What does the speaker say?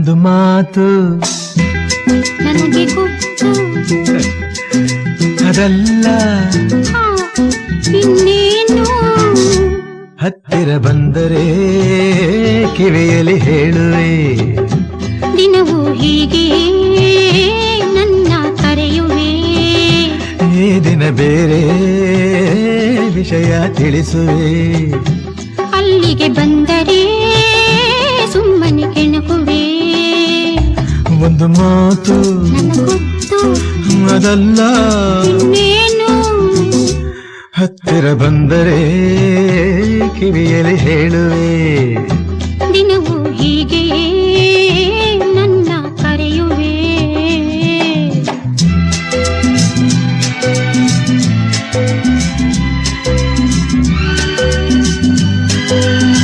ಒಂದು ಮಾತು ನನಗೆ ಗೊತ್ತು, ಅದಲ್ಲ ಇನ್ನೇನು. ಹತ್ತಿರ ಬಂದರೆ ಕಿವಿಯಲ್ಲಿ ಹೇಳುವೆ, ದಿನವೂ ಹೀಗೆ ನನ್ನ ಕರೆಯುವೆ. ಈ ದಿನ ಬೇರೆ ವಿಷಯ ತಿಳಿಸುವೆ, ಅಲ್ಲಿಗೆ ಬಂದರೆ ಸುಮ್ಮನೆ ಕೆಣಕುವೆ. ಒಂದು ಮಾತು ನನಗೊತ್ತು, ಅದಲ್ಲ ಇನ್ನೇನು. ಹತ್ತಿರ ಬಂದರೆ ಕಿವಿಯಲ್ಲಿ ಹೇಳುವೆ, ದಿನವೂ ಹೀಗೆ